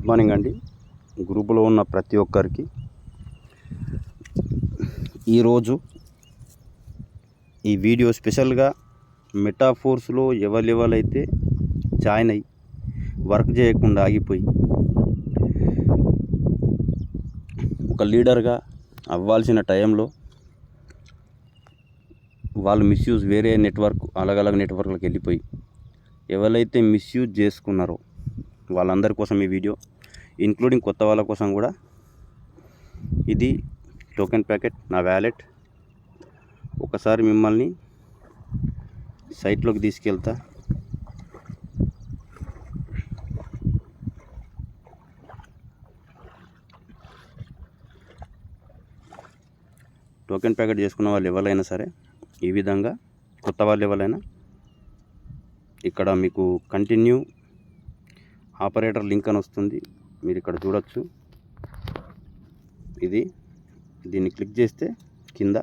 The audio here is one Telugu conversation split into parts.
గుడ్ మార్నింగ్ అండి. గ్రూపులో ఉన్న ప్రతి ఒక్కరికి ఈరోజు ఈ వీడియో స్పెషల్గా మెటాఫోర్స్లో ఎవరైతే జాయిన్ అయ్యి వర్క్ చేయకుండా ఆగిపోయి ఒక లీడర్గా అవ్వాల్సిన టైంలో వాళ్ళు మిస్యూజ్ వేరే నెట్వర్క్ అలగ్ నెట్వర్క్లకు వెళ్ళిపోయి ఎవరైతే మిస్యూజ్ చేసుకున్నారో వాళ్ళందరి కోసం ఈ వీడియో, ఇంక్లూడింగ్ కొత్త వాళ్ళ కోసం కూడా. ఇది టోకెన్ ప్యాకెట్, నా వ్యాలెట్. ఒకసారి మిమ్మల్ని సైట్లోకి తీసుకెళ్తా. టోకెన్ ప్యాకెట్ చేసుకున్న వాళ్ళు ఎవరైనా సరే ఈ విధంగా, కొత్త వాళ్ళు ఎవరైనా ఇక్కడ మీకు కంటిన్యూ ఆపరేటర్ లింక్ అని వస్తుంది, మీరు ఇక్కడ చూడొచ్చు. దీన్ని క్లిక్ చేస్తే కింద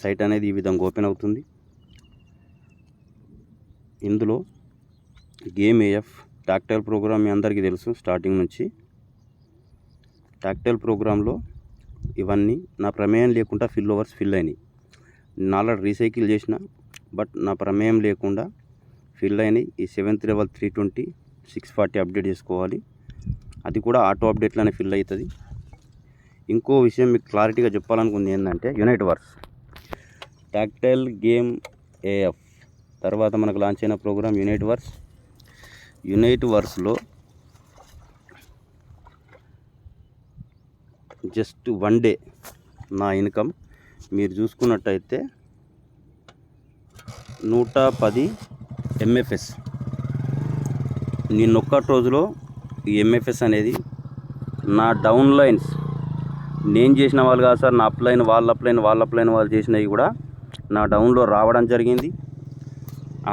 సైట్ అనేది ఈ విధంగా ఓపెన్ అవుతుంది. ఇందులో గేమ్ ఏఎఫ్ టాక్టైల్ ప్రోగ్రామ్ మీ అందరికీ తెలుసు. స్టార్టింగ్ నుంచి టాక్టైల్ ప్రోగ్రాంలో ఇవన్నీ నా ప్రమేయం లేకుండా ఫిల్ ఓవర్స్ ఫిల్ అయినాయి. నాలా రీసైకిల్ చేసిన, బట్ నా ప్రమేయం లేకుండా ఫిల్ అయినాయి. ఈ 7th లెవెల్ 320 640 అప్డేట్ చేసుకోవాలి. అది కూడా ఆటో అప్డేట్లోనే ఫిల్ అవుతుంది. ఇంకో విషయం మీకు క్లారిటీగా చెప్పాలనుకుంది ఏంటంటే, unite verse tactile game AF తర్వాత మనకు లాంచ్ అయిన ప్రోగ్రామ్ యునైట్ వర్స్. యునైట్ వర్స్లో జస్ట్ 1 డే నా ఇన్కమ్ మీరు చూసుకున్నట్టయితే 110 ఎంఎఫ్ఎస్. నిన్నొక్కటి రోజులో ఈ ఎంఎఫ్ఎస్ అనేది నా డౌన్ లైన్స్, నేను చేసిన వాళ్ళు కాదు సార్, నా అప్లైన్ వాళ్ళ అప్లైన్ వాళ్ళు చేసినవి కూడా నా డౌన్లో రావడం జరిగింది.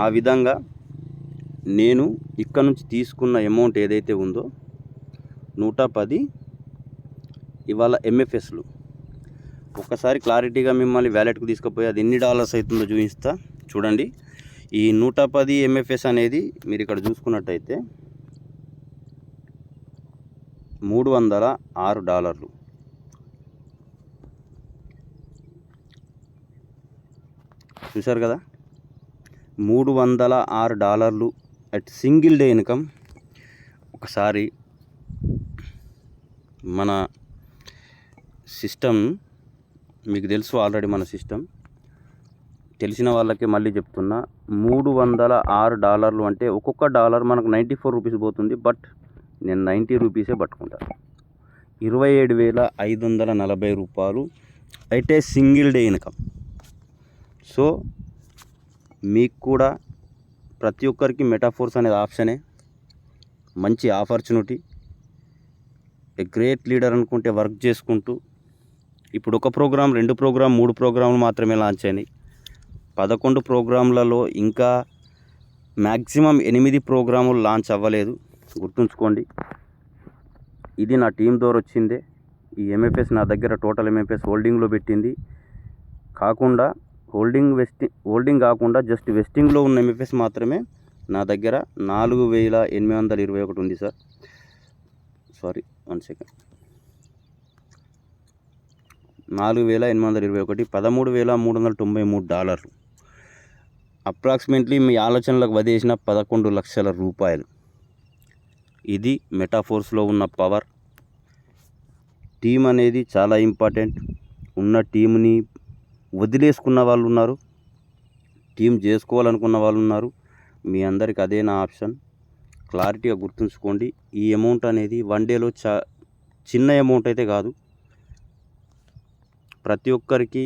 ఆ విధంగా నేను ఇక్కడ నుంచి తీసుకున్న అమౌంట్ ఏదైతే ఉందో 110 ఇవాళ ఎంఎఫ్ఎస్లు. ఒక్కసారి క్లారిటీగా మిమ్మల్ని వ్యాలెట్కు తీసుకుపోయి అది ఎన్ని డాలర్స్ అవుతుందో చూపిస్తా. చూడండి, ఈ 110 ఎంఎఫ్ఎస్ అనేది మీరు ఇక్కడ చూసుకున్నట్టయితే $306. చూశారు కదా, $306 అట్ సింగిల్ డే ఇన్కమ్. ఒకసారి మన సిస్టమ్ మీకు తెలుసు ఆల్రెడీ. మన సిస్టమ్ తెలిసిన వాళ్ళకి మళ్ళీ చెప్తున్నా, $306 అంటే ఒక్కొక్క డాలర్ మనకు 94 రూపీస్ పోతుంది. బట్ నేను 90 రూపీసే పట్టుకుంటాను. 27,540 రూపాయలు అయితే సింగిల్ డే ఇన్కమ్. సో మీకు కూడా ప్రతి ఒక్కరికి మెటాఫోర్స్ అనేది ఆప్షనే, మంచి ఆపర్చునిటీ. ఏ గ్రేట్ లీడర్ అనుకుంటే వర్క్ చేసుకుంటూ, ఇప్పుడు ఒక ప్రోగ్రామ్, 2 ప్రోగ్రామ్, 3 ప్రోగ్రాములు మాత్రమే లాంచ్ అయినాయి. 11 ప్రోగ్రాంలలో ఇంకా మ్యాక్సిమం 8 ప్రోగ్రాములు లాంచ్ అవ్వలేదు. గుర్తుంచుకోండి, ఇది నా టీం ద్వారా వచ్చిందే. ఈ ఎంఎఫ్ఎస్ నా దగ్గర టోటల్ ఎంఎఫ్ఎస్ హోల్డింగ్లో పెట్టింది కాకుండా, హోల్డింగ్ కాకుండా జస్ట్ వెస్టింగ్లో ఉన్న ఎంఎఫ్ఎస్ మాత్రమే నా దగ్గర 4,821 ఉంది సార్. Sorry, 1 second. 4,821, $13,393. అప్రాక్సిమేట్లీ మీ ఆలోచనలకు వదిలేసిన 11 లక్షల రూపాయలు. ఇది మెటాఫోర్స్లో ఉన్న పవర్. టీం అనేది చాలా ఇంపార్టెంట్. ఉన్న టీంని వదిలేసుకున్న వాళ్ళు ఉన్నారు, టీం చేసుకోవాలనుకున్న వాళ్ళు ఉన్నారు. మీ అందరికి అదే నా ఆప్షన్. క్లారిటీగా గుర్తుంచుకోండి. ఈ అమౌంట్ అనేది 1 డేలో చిన్న అమౌంట్ అయితే కాదు. ప్రతి ఒక్కరికి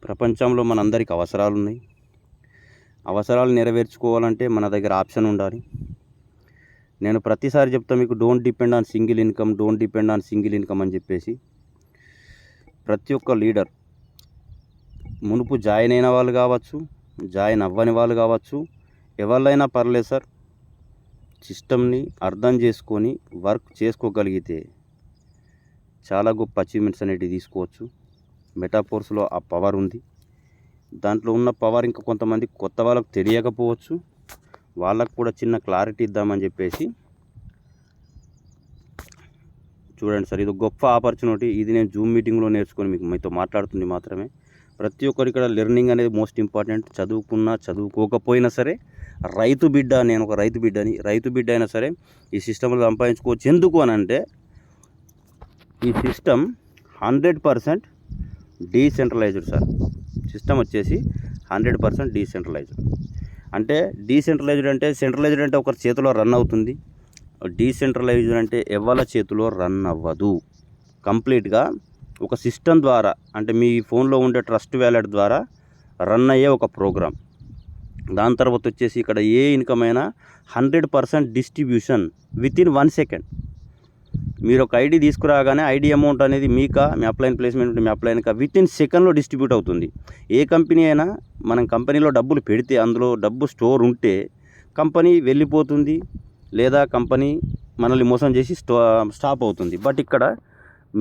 ప్రపంచంలో మనందరికి అవసరాలు ఉన్నాయి. అవసరాలు నెరవేర్చుకోవాలంటే మన దగ్గర ఆప్షన్ ఉండాలి. నేను ప్రతిసారి చెప్తా మీకు, don't depend on single income అని చెప్పేసి. ప్రతి ఒక్క లీడర్ మునుపు జాయిన్ అయిన వాళ్ళు కావచ్చు, జాయిన్ అవ్వని వాళ్ళు కావచ్చు, ఎవరైనా పర్లేదు సార్, సిస్టమ్ని అర్థం చేసుకొని వర్క్ చేసుకోగలిగితే చాలా గొప్ప అచీవ్మెంట్స్ అనేటివి తీసుకోవచ్చు. మెటాఫోర్స్లో ఆ పవర్ ఉంది. దాంట్లో ఉన్న పవర్ ఇంకా కొంతమంది కొత్త వాళ్ళకు తెలియకపోవచ్చు. వాళ్ళకు కూడా చిన్న క్లారిటీ ఇద్దామని చెప్పేసి చూడండి సార్, ఇది గొప్ప ఆపర్చునిటీ. ఇది నేను జూమ్ మీటింగ్లో నేర్చుకొని మీతో మాట్లాడుతుంది మాత్రమే. ప్రతి ఒక్కరు ఇక్కడ లెర్నింగ్ అనేది మోస్ట్ ఇంపార్టెంట్. చదువుకున్నా చదువుకోకపోయినా సరే రైతు బిడ్డ, నేను ఒక రైతు బిడ్డని, రైతు బిడ్డ అయినా సరే ఈ సిస్టంలో సంపాదించుకోవచ్చు. ఎందుకు అని అంటే ఈ సిస్టమ్ 100% డీసెంట్రలైజ్డ్ సార్. సిస్టమ్ వచ్చేసి 100% డీసెంట్రలైజ్డ్. అంటే డీసెంట్రలైజ్డ్ అంటే, సెంట్రలైజ్డ్ అంటే ఒకరి చేతిలో రన్ అవుతుంది. డీసెంట్రలైజ్డ్ అంటే ఎవరి చేతిలో రన్ అవ్వదు. కంప్లీట్గా ఒక సిస్టమ్ ద్వారా, అంటే మీ ఫోన్లో ఉండే ట్రస్ట్ వ్యాలెట్ ద్వారా రన్ అయ్యే ఒక ప్రోగ్రామ్. దాని తర్వాత వచ్చేసి ఇక్కడ ఏ ఇన్కమ్ అయినా 100% డిస్ట్రిబ్యూషన్ వితిన్ 1 సెకండ్. మీరు ఒక ఐడి తీసుకురాగానే ఐడి అమౌంట్ అనేది మీ అప్లైన్ ప్లేస్మెంట్ మీ అప్లైన్ వితిన్ సెకండ్లో డిస్ట్రిబ్యూట్ అవుతుంది. ఏ కంపెనీ అయినా మనం కంపెనీలో డబ్బులు పెడితే అందులో డబ్బు స్టోర్ ఉంటే కంపెనీ వెళ్ళిపోతుంది, లేదా కంపెనీ మనల్ని మోసం చేసి స్టాప్ అవుతుంది. బట్ ఇక్కడ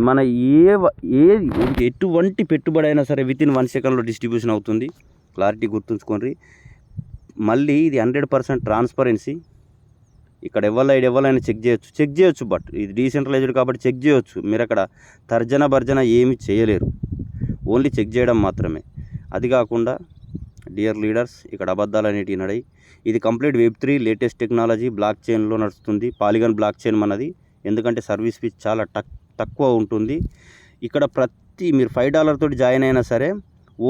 మన ఎటువంటి పెట్టుబడి అయినా సరే వితిన్ 1 సెకండ్లో డిస్ట్రిబ్యూషన్ అవుతుంది. క్లారిటీ గుర్తుంచుకోండి. మళ్ళీ ఇది 100% ట్రాన్స్పరెన్సీ. ఇక్కడ ఎవరైనా చెక్ చేయొచ్చు. బట్ ఇది డీసెంట్రలైజ్డ్ కాబట్టి చెక్ చేయొచ్చు. మీరు అక్కడ తర్జన భర్జన ఏమి చేయలేరు, ఓన్లీ చెక్ చేయడం మాత్రమే. అది కాకుండా డియర్ లీడర్స్, ఇక్కడ అబద్ధాలు అనేటివి నడయి. ఇది complete Web3 latest technology block చైన్లో నడుస్తుంది. పాలిగాన్ బ్లాక్ చైన్ మనది. ఎందుకంటే సర్వీస్ ఫీజ్ చాలా తక్కువ ఉంటుంది. ఇక్కడ మీరు $5 తోటి జాయిన్ అయినా సరే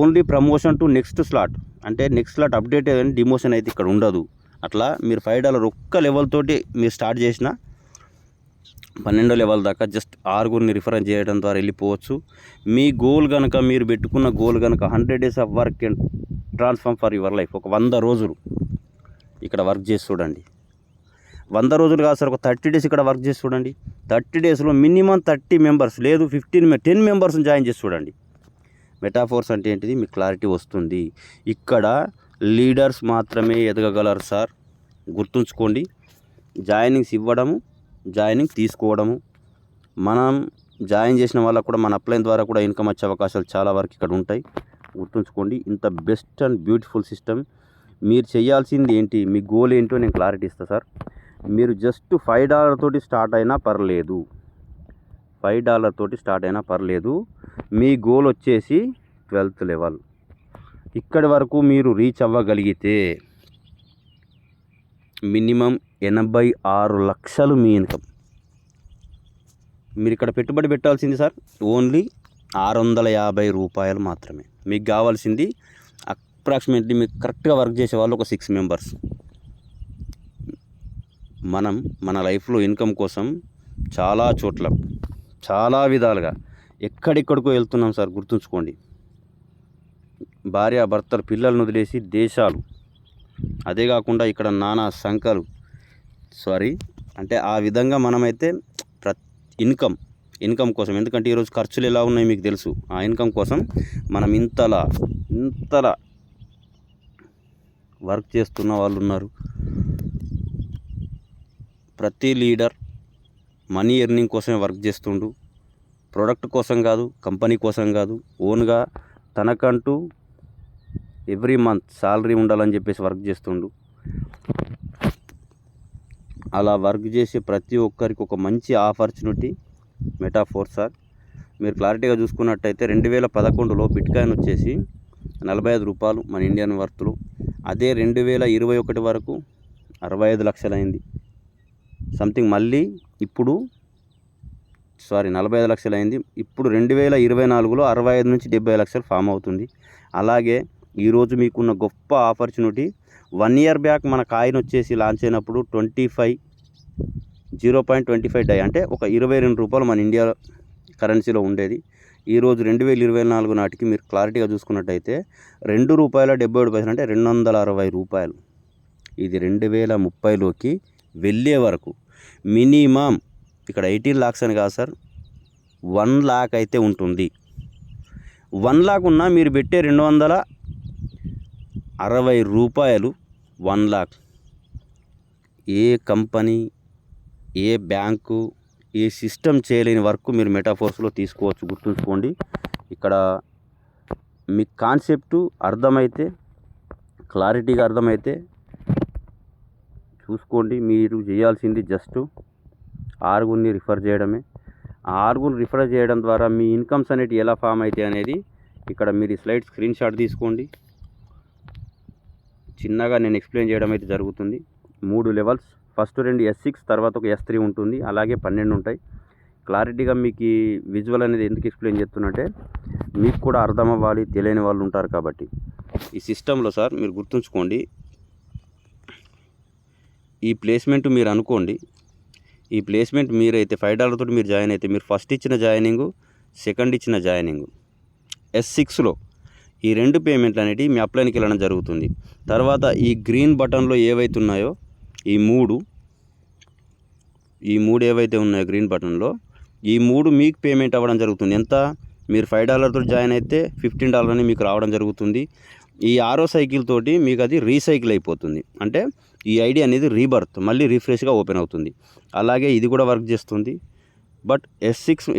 only promotion to next slot, అంటే నెక్స్ట్ స్లాట్ అప్డేట్ అయ్యి డిమోషన్ అయితే ఇక్కడ ఉండదు. అట్లా మీరు $5 ఒక్క లెవెల్ తోటి మీరు స్టార్ట్ చేసిన 12వ లెవెల్ దాకా జస్ట్ 6గురిని రిఫరెన్స్ చేయడం ద్వారా వెళ్ళిపోవచ్చు. మీ గోల్ కనుక, మీరు పెట్టుకున్న గోల్ కనుక 100 days of work and transform for your life, ఒక 100 రోజులు ఇక్కడ వర్క్ చేసి చూడండి. 100 రోజులు కాదు సార్, ఒక 30 days ఇక్కడ వర్క్ చేసి చూడండి. 30 daysలో మినిమం 30 మెంబర్స్, లేదు 10 మెంబర్స్ని జాయిన్ చేసి చూడండి. మెటాఫోర్స్ అంటే ఏంటిది మీకు క్లారిటీ వస్తుంది. ఇక్కడ లీడర్స్ మాత్రమే ఎదగగలరు సార్, గుర్తుంచుకోండి. జాయినింగ్స్ ఇవ్వడము, జాయినింగ్ తీసుకోవడము. మనం జాయిన్ చేసిన వాళ్ళకు కూడా మన అప్లైన్ ద్వారా కూడా ఇన్కమ్ వచ్చే అవకాశాలు చాలా వరకు ఇక్కడ ఉంటాయి. గుర్తుంచుకోండి. ఇంత బెస్ట్ అండ్ బ్యూటిఫుల్ సిస్టమ్. మీరు చేయాల్సింది ఏంటి, మీ గోల్ ఏంటో నేను క్లారిటీ ఇస్తాను సార్. మీరు జస్ట్ $5 తోటి స్టార్ట్ అయినా పర్లేదు, $5 తోటి స్టార్ట్ అయినా పర్లేదు. మీ గోల్ వచ్చేసి 12th లెవెల్. ఇక్కడి వరకు మీరు రీచ్ అవ్వగలిగితే మినిమం 86 లక్షలు మీ ఇన్కమ్. మీరు ఇక్కడ పెట్టుబడి పెట్టాల్సింది సార్ ఓన్లీ $650 మాత్రమే. మీకు కావాల్సింది అప్రాక్సిమేట్లీ మీకు కరెక్ట్గా వర్క్ చేసే వాళ్ళు ఒక 6 మెంబర్స్. మనం మన లైఫ్లో ఇన్కమ్ కోసం చాలా చోట్ల, చాలా విధాలుగా ఎక్కడెక్కడికో వెళ్తున్నాం సార్, గుర్తుంచుకోండి. భార్య భర్తలు పిల్లలను వదిలేసి దేశాలు, అదే కాకుండా ఇక్కడ నానా సంఖ్యలు అంటే ఆ విధంగా మనమైతే ఇన్కమ్ కోసం, ఎందుకంటే ఈరోజు ఖర్చులు ఎలా ఉన్నాయి మీకు తెలుసు. ఆ ఇన్కమ్ కోసం మనం ఇంతలా వర్క్ చేస్తున్న వాళ్ళు ఉన్నారు. ప్రతి లీడర్ మనీ ఎర్నింగ్ కోసమే వర్క్ చేస్తుండు. ప్రోడక్ట్ కోసం కాదు, కంపెనీ కోసం కాదు, ఓన్గా తనకంటూ ఎవ్రీ మంత్ శాలరీ ఉండాలని చెప్పేసి వర్క్ చేస్తుండు. అలా వర్క్ చేసే ప్రతి ఒక్కరికి ఒక మంచి ఆపర్చునిటీ మెటాఫోర్ సార్. మీరు క్లారిటీగా చూసుకున్నట్టయితే 2011లో బిట్కాయిన్ వచ్చేసి $45 మన ఇండియన్ వర్త్లో. అదే 2021 వరకు 65 లక్షలు అయింది సంథింగ్. మళ్ళీ ఇప్పుడు 45 లక్షలు అయింది. ఇప్పుడు 2024లో 65 నుంచి 70 లక్షలు ఫామ్ అవుతుంది. అలాగే ఈరోజు మీకున్న గొప్ప ఆపర్చునిటీ, 1 year బ్యాక్ మన కాయిన్ వచ్చేసి లాంచ్ అయినప్పుడు 0.25 డై, అంటే ఒక $22 మన ఇండియా కరెన్సీలో ఉండేది. ఈరోజు 2024 నాటికి మీరు క్లారిటీగా చూసుకున్నట్టయితే $2.77, అంటే $260. ఇది 2030లోకి వెళ్ళే వరకు మినిమం ఇక్కడ 18 lakhs అని కాదు సార్, 1 lakh అయితే ఉంటుంది. 1 lakh ఉన్నా మీరు పెట్టే $260, 1 lakh. ఏ కంపెనీ, ఏ బ్యాంకు, ఏ సిస్టమ్ చేయలేని వర్క్ మీరు మెటాఫోర్స్లో తీసుకోవచ్చు. గుర్తుంచుకోండి. ఇక్కడ మీకు కాన్సెప్టు అర్థమైతే, క్లారిటీగా అర్థమైతే చూసుకోండి. మీరు చేయాల్సింది జస్ట్ 6 రిఫర్ చేయడమే. ఆ 6 రిఫర్ చేయడం ద్వారా మీ ఇన్కమ్స్ అనేవి ఎలా ఫామ్ అవుతాయి అనేది ఇక్కడ మీరు స్లైడ్ స్క్రీన్ షాట్ తీసుకోండి. చిన్నగా నేను ఎక్స్ప్లెయిన్ చేయడం అయితే జరుగుతుంది. 3 లెవెల్స్, ఫస్ట్ 2 S6, తర్వాత ఒక S3 ఉంటుంది, అలాగే 12 ఉంటాయి. క్లారిటీగా మీకు ఈ విజువల్ అనేది ఎందుకు ఎక్స్ప్లెయిన్ చేస్తున్నట్టే మీకు కూడా అర్థం అవ్వాలి, తెలియని వాళ్ళు ఉంటారు కాబట్టి. ఈ సిస్టంలో సార్ మీరు గుర్తుంచుకోండి, ఈ ప్లేస్మెంట్ మీరు అనుకోండి, ఈ ప్లేస్మెంట్ మీరైతే $5 తోటి మీరు జాయిన్ అయితే మీరు ఫస్ట్ ఇచ్చిన జాయినింగు, సెకండ్ ఇచ్చిన జాయినింగు S6లో ఈ 2 పేమెంట్లు అనేవి మీ అప్లైన్కి వెళ్ళడం జరుగుతుంది. తర్వాత ఈ గ్రీన్ బటన్లో ఏవైతే ఉన్నాయో ఈ మూడు ఏవైతే ఉన్నాయో గ్రీన్ బటన్లో ఈ 3 మీకు పేమెంట్ అవ్వడం జరుగుతుంది. ఎంత? మీరు $5 తోటి జాయిన్ అయితే $15 అని మీకు రావడం జరుగుతుంది. ఈ 6వ సైకిల్ తోటి మీకు అది రీసైకిల్ అయిపోతుంది. అంటే ఈ ఐడి అనేది రీబర్త్, మళ్ళీ రిఫ్రెష్గా ఓపెన్ అవుతుంది. అలాగే ఇది కూడా వర్క్ చేస్తుంది. బట్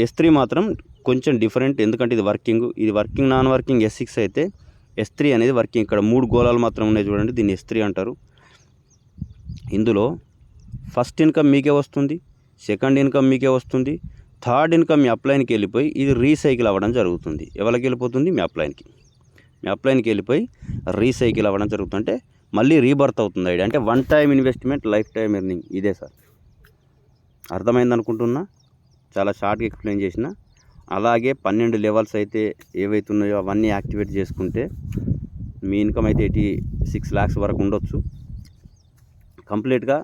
S3 మాత్రం కొంచెం డిఫరెంట్, ఎందుకంటే ఇది వర్కింగ్ నాన్ వర్కింగ్. S6 అయితే S3 అనేది వర్కింగ్. ఇక్కడ 3 గోళాలు మాత్రం ఉన్నాయి చూడండి, దీన్ని S3 అంటారు. ఇందులో ఫస్ట్ ఇన్కమ్ మీకే వస్తుంది, సెకండ్ ఇన్కమ్ మీకే వస్తుంది, థర్డ్ ఇన్కమ్ మీ అప్లైన్కి వెళ్ళిపోయి ఇది రీసైకిల్ అవ్వడం జరుగుతుంది. ఎవరికి వెళ్ళిపోతుంది? మీ అప్లైన్కి వెళ్ళిపోయి రీసైకిల్ అవ్వడం జరుగుతుంటే మళ్ళీ రీబర్త్ అవుతుంది ఐడి. అంటే 1 time investment, life time earning. ఇదే సార్, అర్థమైంది అనుకుంటున్నా. చాలా షార్ట్గా ఎక్స్ప్లెయిన్ చేసిన. అలాగే 12 లెవెల్స్ అయితే ఏవైతే ఉన్నాయో అవన్నీ యాక్టివేట్ చేసుకుంటే మీ ఇన్కమ్ అయితే 86 lakhs వరకు ఉండొచ్చు. కంప్లీట్గా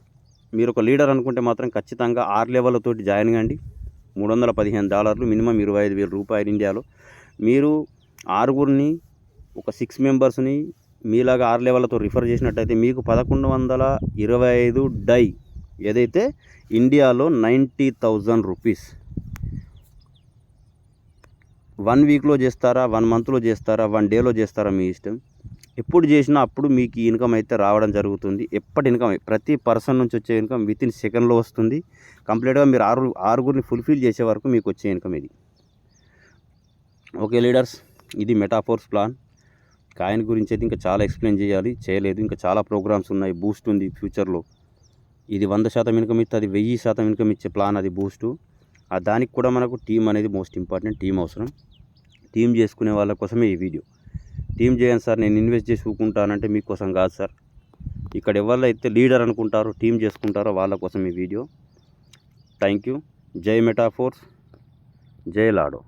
మీరు ఒక లీడర్ అనుకుంటే మాత్రం ఖచ్చితంగా 6 లెవెల్తోటి జాయిన్ కండి. $315 మినిమం $25,000 ఇండియాలో. మీరు 6 ఒక 6 మెంబర్స్ని మీలాగా 6 లెవెల్తో రిఫర్ చేసినట్టయితే మీకు $1,125 డై, ఏదైతే ఇండియాలో 90,000 రూపీస్. 1 వీక్లో చేస్తారా, 1 మంత్లో చేస్తారా, 1 డేలో చేస్తారా, మీ ఇష్టం. ఎప్పుడు చేసినా అప్పుడు మీకు ఈ ఇన్కమ్ అయితే రావడం జరుగుతుంది. ఎప్పటి ఇన్కమ్, ప్రతి పర్సన్ నుంచి వచ్చే ఇన్కమ్ వితిన్ సెకండ్లో వస్తుంది. కంప్లీట్గా మీరు 6 ఫుల్ఫిల్ చేసే వరకు మీకు వచ్చే ఇన్కమ్ ఇది. ఓకే లీడర్స్, ఇది మెటాఫోర్స్ ప్లాన్. కాయిన్ గురించి అయితే ఇంకా చాలా ఎక్స్ప్లెయిన్ చేయలేదు. ఇంకా చాలా ప్రోగ్రామ్స్ ఉన్నాయి. బూస్ట్ ఉంది ఫ్యూచర్లో. ఇది 100% ఇన్కమ్ ఇస్తుంది, 1000% ఇన్కమ్ ఇచ్చే ప్లాన్ అది బూస్టు. దానికి కూడా మనకు టీం అనేది మోస్ట్ ఇంపార్టెంట్. టీం అవసరం. టీం చేసుకునే వాళ్ళ కోసమే ఈ వీడియో. టీం చేయండి సార్, నేను ఇన్వెస్ట్ చేసి ఊకుంటానంటే మీకోసం కాదు సార్. ఇక్కడ ఎవరైతే లీడర్ అనుకుంటారో, టీం చేసుకుంటారో వాళ్ళ కోసం ఈ వీడియో. Thank you. జై మెటాఫోర్స్, జై లాడో.